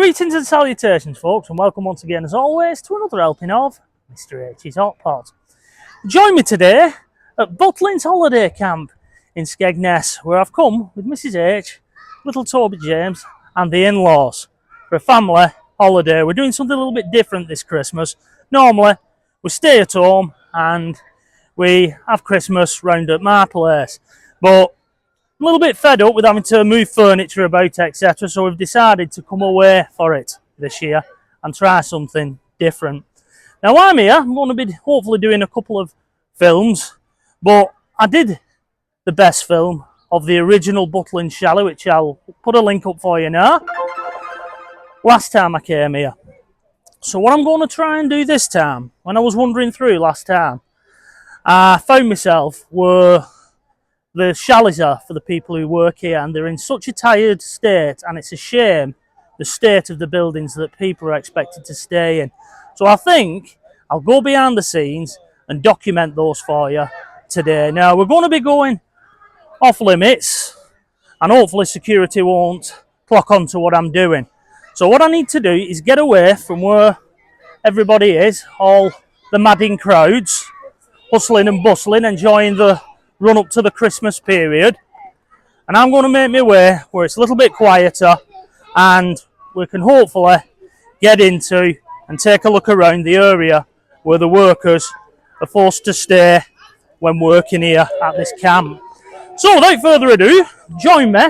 Greetings and salutations, folks, and welcome once again, as always, to another helping of Mr. H's Hot Pot. Join me today at Butlin's holiday camp in Skegness, where I've come with Mrs. H, little Toby James, and the in-laws for a family holiday. We're doing something a little bit different this Christmas. Normally, we stay at home and we have Christmas round at my place, but a little bit fed up with having to move furniture about, etc. So we've decided to come away for it this year and try something different. Now I'm here, I'm going to be hopefully doing a couple of films, but I did the best film of the original Butlin chalet, which I'll put a link up for you now, last time I came here. So what I'm going to try and do this time, when I was wandering through last time, I found myself where the chalets are for the people who work here, and they're in such a tired state, and it's a shame the state of the buildings that people are expected to stay in. So I think I'll go behind the scenes and document those for you today. Now we're going to be going off limits, and hopefully security won't clock on to what I'm doing. So what I need to do is get away from where everybody is, all the madding crowds, hustling and bustling, enjoying the run up to the Christmas period, and I'm going to make my way where it's a little bit quieter and we can hopefully get into and take a look around the area where the workers are forced to stay when working here at this camp. So without further ado, join me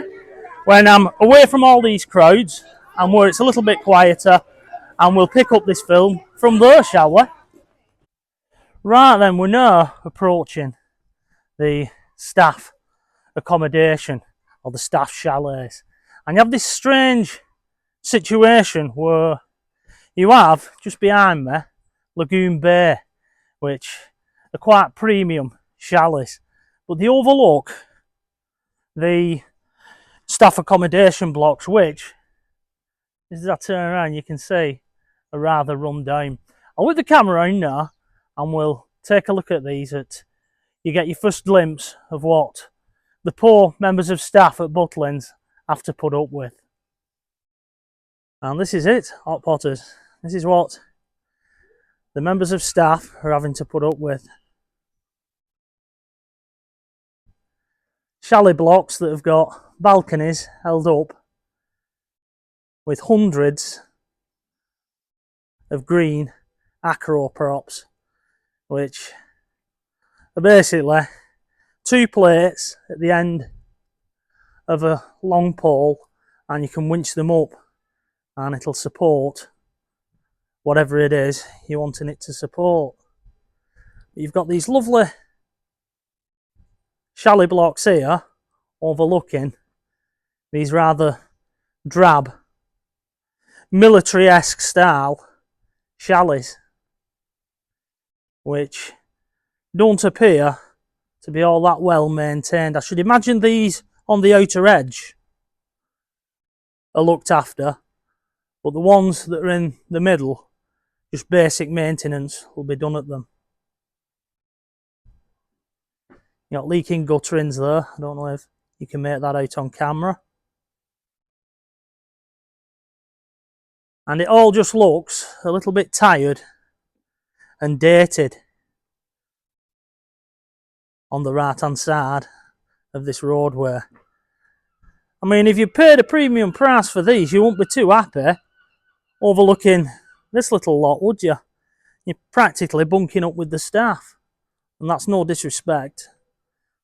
when I'm away from all these crowds and where it's a little bit quieter, and we'll pick up this film from there, shall we? Right then, we're now approaching the staff accommodation, or the staff chalets, and you have this strange situation where you have just behind me Lagoon Bay, which are quite premium chalets, but they overlook the staff accommodation blocks, which, as I turn around, you can see are rather run down. I'll whip the camera around now and we'll take a look at these. You get your first glimpse of what the poor members of staff at Butlin's have to put up with. And this is it, Hot Potters. This is what the members of staff are having to put up with. Chalet blocks that have got balconies held up with hundreds of green acro props, which are basically two plates at the end of a long pole, and you can winch them up and it'll support whatever it is you're wanting it to support. You've got these lovely chalet blocks here overlooking these rather drab military-esque style chalets, which don't appear to be all that well maintained. I should imagine these on the outer edge are looked after, but the ones that are in the middle, just basic maintenance will be done at them. You got leaking gutterings there. I don't know if you can make that out on camera. And it all just looks a little bit tired and dated on the right hand side of this roadway. I mean, if you paid a premium price for these, you won't be too happy overlooking this little lot, would you? You're practically bunking up with the staff, and that's no disrespect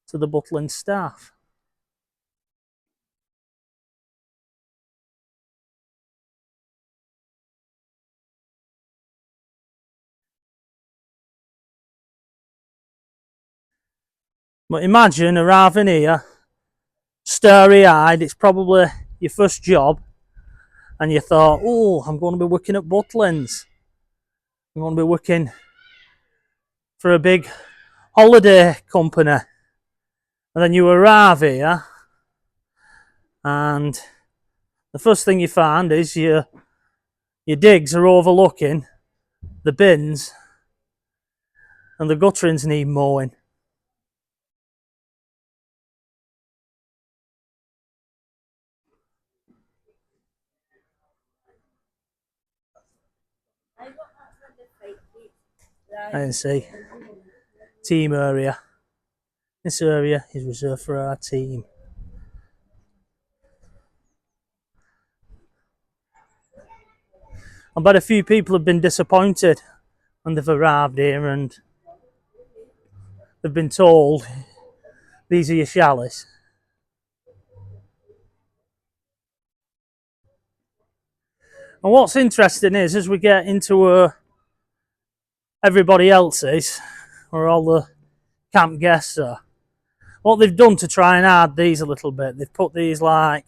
to the Butlin staff. But imagine arriving here, starry-eyed, it's probably your first job, and you thought, oh, I'm going to be working at Butlin's. I'm going to be working for a big holiday company. And then you arrive here, and the first thing you find is your digs are overlooking the bins, and the gutterings need mowing. And see, team area. This area is reserved for our team. I bet a few people have been disappointed when they've arrived here and they've been told these are your chalets. And what's interesting is, as we get into everybody else's, where all the camp guests are, what they've done to try and add these a little bit, they've put these like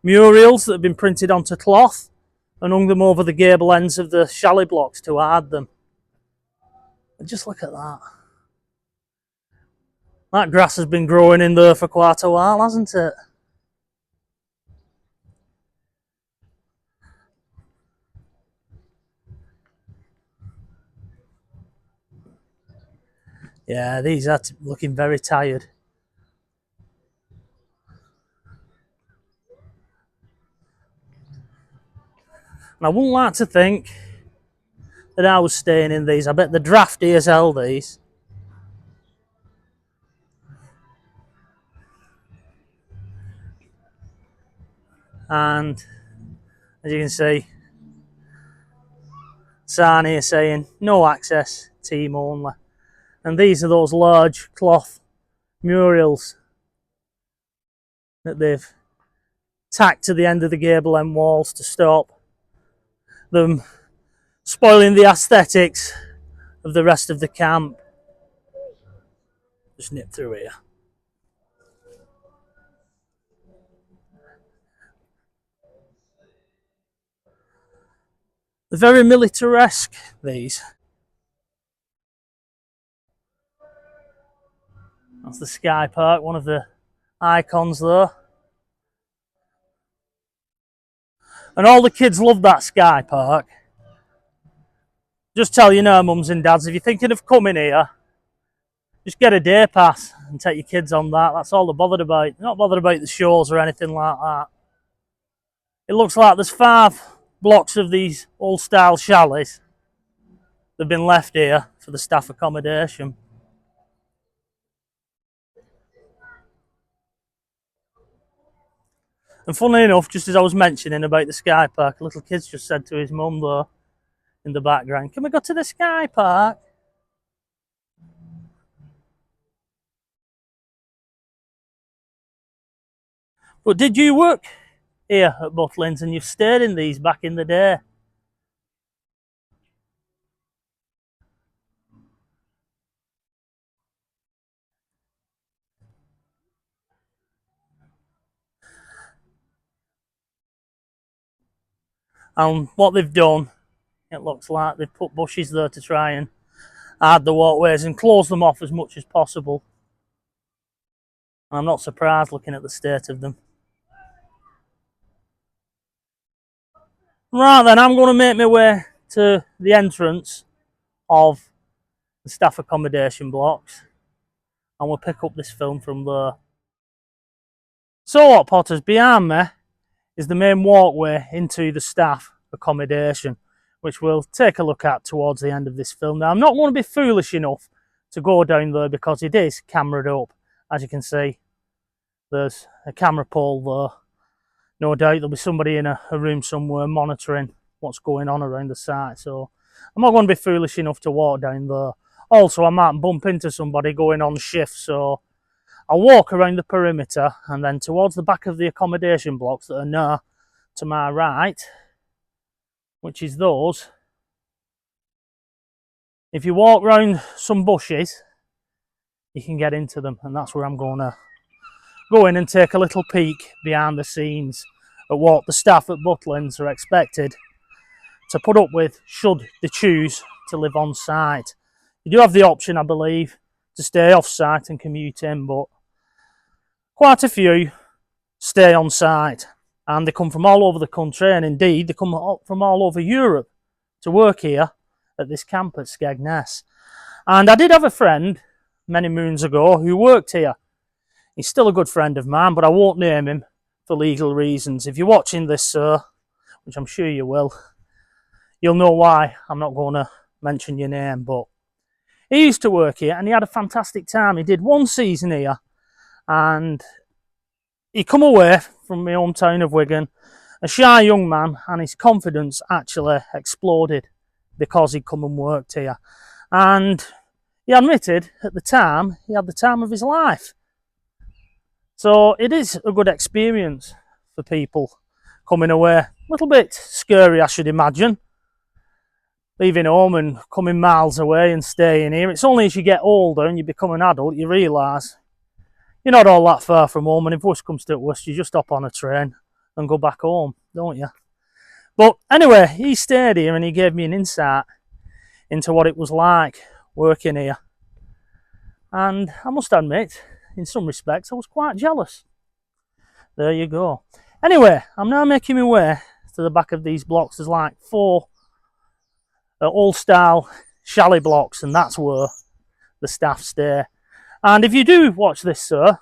murals that have been printed onto cloth and hung them over the gable ends of the chalet blocks to add them. And just look at that. That grass has been growing in there for quite a while, hasn't it? Yeah, these are looking very tired. And I wouldn't like to think that I was staying in these. I bet the drafty as hell, these. And as you can see, sign here saying no access, team only. And these are those large cloth murals that they've tacked to the end of the gable end walls to stop them spoiling the aesthetics of the rest of the camp. Just nip through here. They're very militaresque, these. That's the Sky Park, one of the icons there. And all the kids love that Sky Park. Just tell you now, mums and dads, if you're thinking of coming here, just get a day pass and take your kids on that. That's all they're bothered about. They're not bothered about the shows or anything like that. It looks like there's 5 blocks of these old style chalets that have been left here for the staff accommodation. And funnily enough, just as I was mentioning about the Sky Park, a little kid's just said to his mum there in the background, "Can we go to the Sky Park?" But did you work here at Butlin's and you've stayed in these back in the day? And what they've done, it looks like they've put bushes there to try and add the walkways and close them off as much as possible. And I'm not surprised looking at the state of them. Right then, I'm going to make my way to the entrance of the staff accommodation blocks and we'll pick up this film from there. So what, Potters, behind me is the main walkway into the staff accommodation, which we'll take a look at towards the end of this film. Now, I'm not going to be foolish enough to go down there because it is cameraed up. As you can see, there's a camera pole there. No doubt there'll be somebody in a room somewhere monitoring what's going on around the site. So I'm not going to be foolish enough to walk down there. Also, I might bump into somebody going on shift, so I'll walk around the perimeter and then towards the back of the accommodation blocks that are now to my right, which is those. If you walk round some bushes, you can get into them, and that's where I'm going to go in and take a little peek behind the scenes at what the staff at Butlin's are expected to put up with should they choose to live on site. You do have the option, I believe, to stay off site and commute in, but quite a few stay on site, and they come from all over the country, and indeed they come from all over Europe to work here at this camp at Skegness. And I did have a friend many moons ago who worked here. He's still a good friend of mine, but I won't name him for legal reasons. If you're watching this, sir, which I'm sure you will, you'll know why I'm not going to mention your name, but He used to work here and he had a fantastic time. He did one season here and he come away from my hometown of Wigan, a shy young man, and his confidence actually exploded because he'd come and worked here. And he admitted at the time he had the time of his life. So it is a good experience for people coming away. A little bit scary, I should imagine, leaving home and coming miles away and staying here. It's only as you get older and you become an adult you realise you're not all that far from home, and if worst comes to worst, you just hop on a train and go back home, don't you? But anyway, he stayed here and he gave me an insight into what it was like working here. And I must admit, in some respects, I was quite jealous. There you go. Anyway, I'm now making my way to the back of these blocks. There's like 4 old style chalet blocks, and that's where the staff stay. And if you do watch this, sir,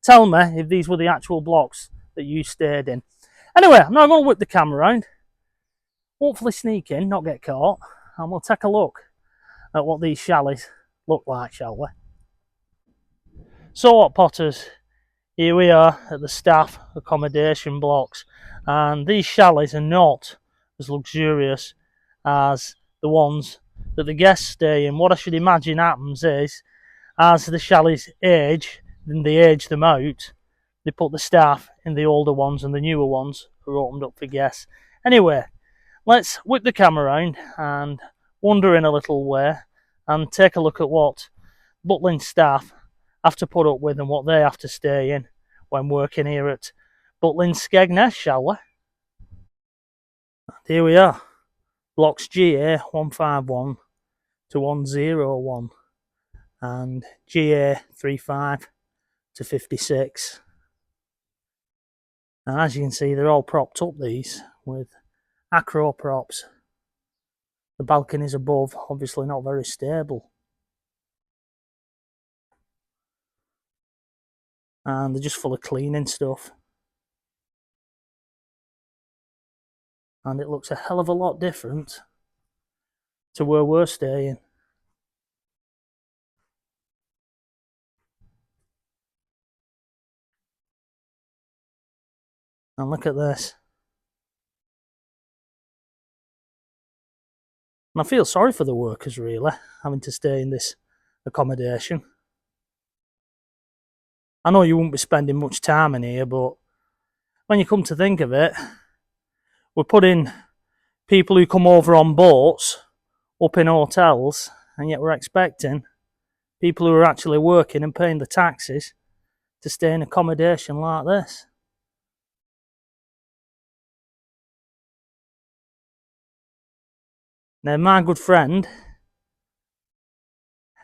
tell me if these were the actual blocks that you stayed in. Anyway, I'm now going to whip the camera around, hopefully sneak in, not get caught, and we'll take a look at what these chalets look like, shall we? So what, Potters, here we are at the staff accommodation blocks, and these chalets are not as luxurious as the ones that the guests stay in. What I should imagine happens is, as the chalets age, and they age them out, they put the staff in the older ones and the newer ones are opened up for guests. Anyway, let's whip the camera around and wander in a little way and take a look at what Butlin staff have to put up with and what they have to stay in when working here at Butlin Skegness, shall we? And here we are, blocks GA 151 to 101 and GA 35 to 56. And as you can see, they're all propped up, these, with acro props. The balconies above, obviously not very stable. And they're just full of cleaning stuff. And it looks a hell of a lot different to where we're staying. And look at this. And I feel sorry for the workers, really, having to stay in this accommodation. I know you won't be spending much time in here, but when you come to think of it, we're putting people who come over on boats up in hotels, and yet we're expecting people who are actually working and paying the taxes to stay in accommodation like this. Now, my good friend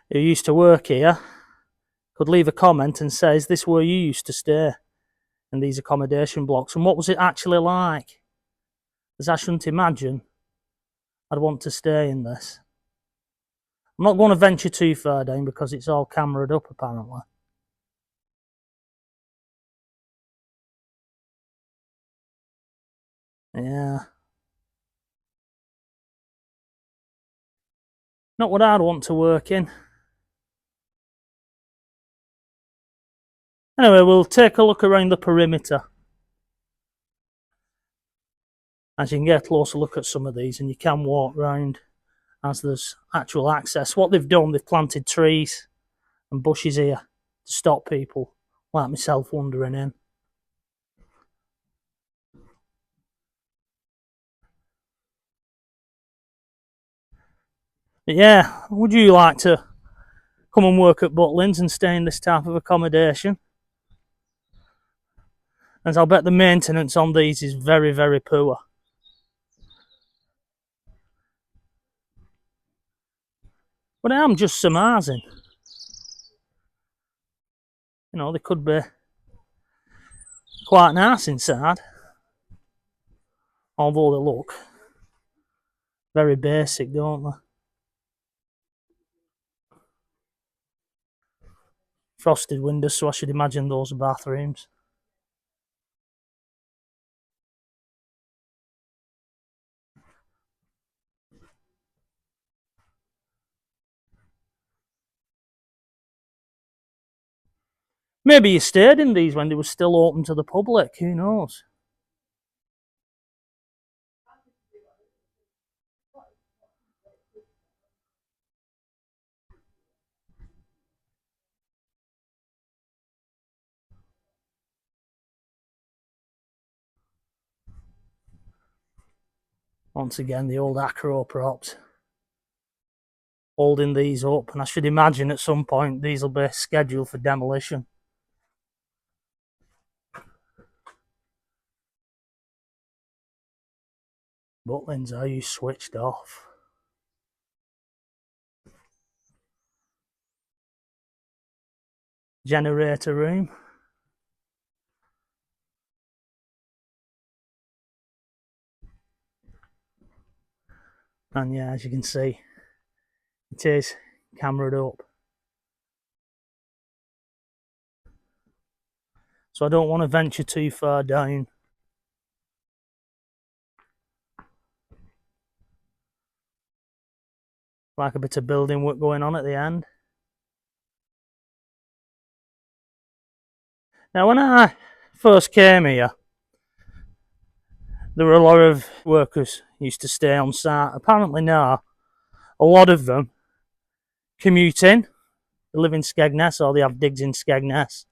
who used to work here could leave a comment and say, is this where you used to stay in these accommodation blocks? And what was it actually like? As I shouldn't imagine I'd want to stay in this. I'm not going to venture too far down because it's all cameraed up, apparently. Yeah. Not what I'd want to work in. Anyway, we'll take a look around the perimeter. As you can get a closer look at some of these, and you can walk round as there's actual access. What they've done, they've planted trees and bushes here to stop people like myself wandering in. But yeah, would you like to come and work at Butlin's and stay in this type of accommodation? As I'll bet the maintenance on these is very, very poor. But I'm just surmising. You know, they could be quite nice inside, although they look very basic, don't they? Frosted windows, so I should imagine those are bathrooms. Maybe you stayed in these when they were still open to the public, who knows? Once again, the old acro props holding these up, and I should imagine at some point these will be scheduled for demolition. Butlins, are you switched off? Generator room. And yeah, as you can see, it is cameraed up. So I don't want to venture too far down. Like a bit of building work going on at the end. Now when I first came here, there were a lot of workers used to stay on site. Apparently now, a lot of them commute in. They live in Skegness or they have digs in Skegness.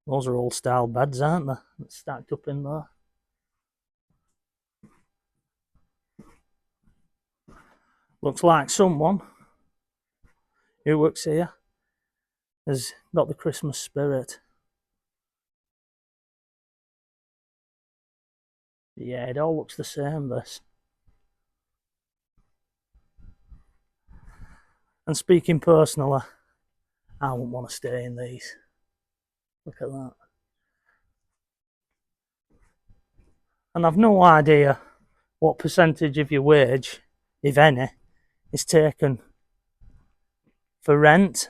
Those are old style beds, aren't they? That's stacked up in there. Looks like someone who works here has got the Christmas spirit. Yeah, it all looks the same, this. And speaking personally, I wouldn't want to stay in these. Look at that. And I've no idea what percentage of your wage, if any, is taken for rent.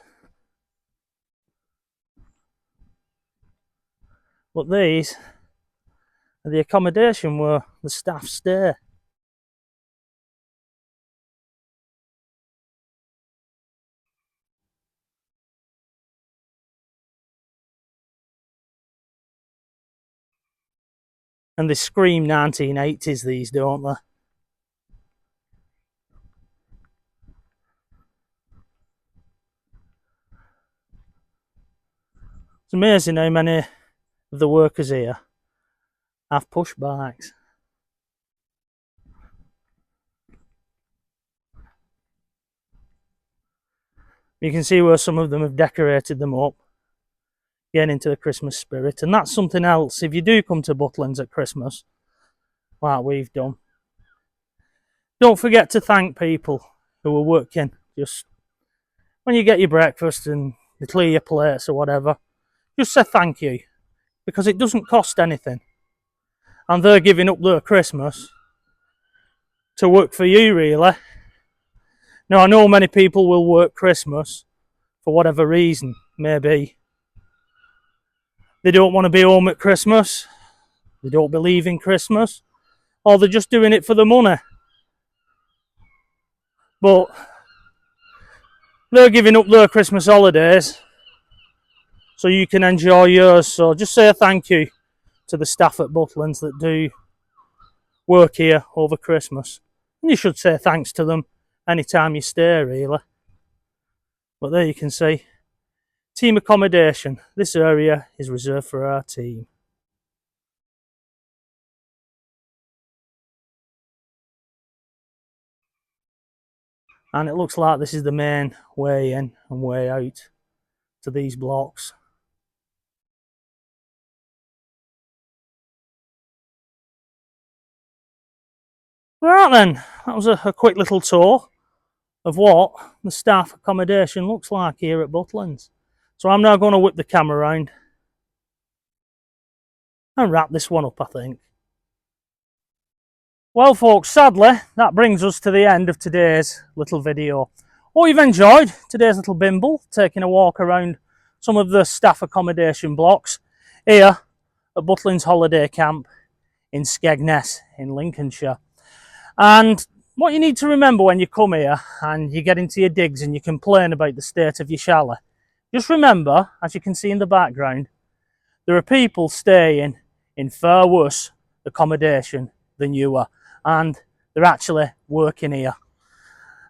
But these are the accommodation where the staff stay. And they scream 1980s, these, don't they? It's amazing how many of the workers here have push bikes. You can see where some of them have decorated them up, getting into the Christmas spirit. And that's something else. If you do come to Butlins at Christmas, like we've done, don't forget to thank people who are working. Just when you get your breakfast and you clear your plates or whatever, just say thank you, because it doesn't cost anything. And they're giving up their Christmas to work for you, really. Now, I know many people will work Christmas for whatever reason. Maybe they don't want to be home at Christmas, they don't believe in Christmas, or they're just doing it for the money. But they're giving up their Christmas holidays so you can enjoy yours. So just say a thank you to the staff at Butlins that do work here over Christmas. And you should say thanks to them anytime you stay, really. But there you can see, team accommodation. This area is reserved for our team. And it looks like this is the main way in and way out to these blocks. Right then, that was a quick little tour of what the staff accommodation looks like here at Butlins. So I'm now going to whip the camera around and wrap this one up, I think. Well folks, sadly, that brings us to the end of today's little video. Hope you've enjoyed today's little bimble, taking a walk around some of the staff accommodation blocks here at Butlin's holiday camp in Skegness in Lincolnshire. And what you need to remember when you come here and you get into your digs and you complain about the state of your chalet, just remember, as you can see in the background, there are people staying in far worse accommodation than you are, and they're actually working here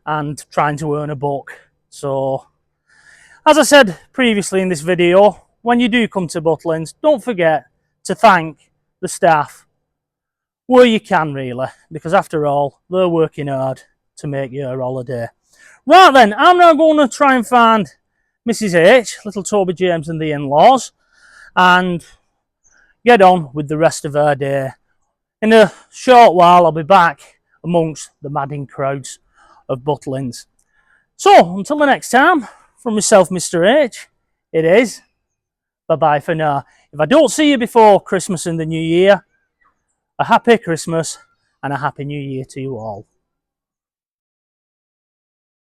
and trying to earn a buck. So, as I said previously in this video, when you do come to Butlin's, don't forget to thank the staff where you can, really, because after all, they're working hard to make your holiday. Right then, I'm now going to try and find Mrs H, little Toby James and the in-laws, and get on with the rest of her day. In a short while, I'll be back amongst the madding crowds of Butlin's. So, until the next time, from myself, Mr H, it is bye-bye for now. If I don't see you before Christmas and the New Year, a happy Christmas and a happy New Year to you all.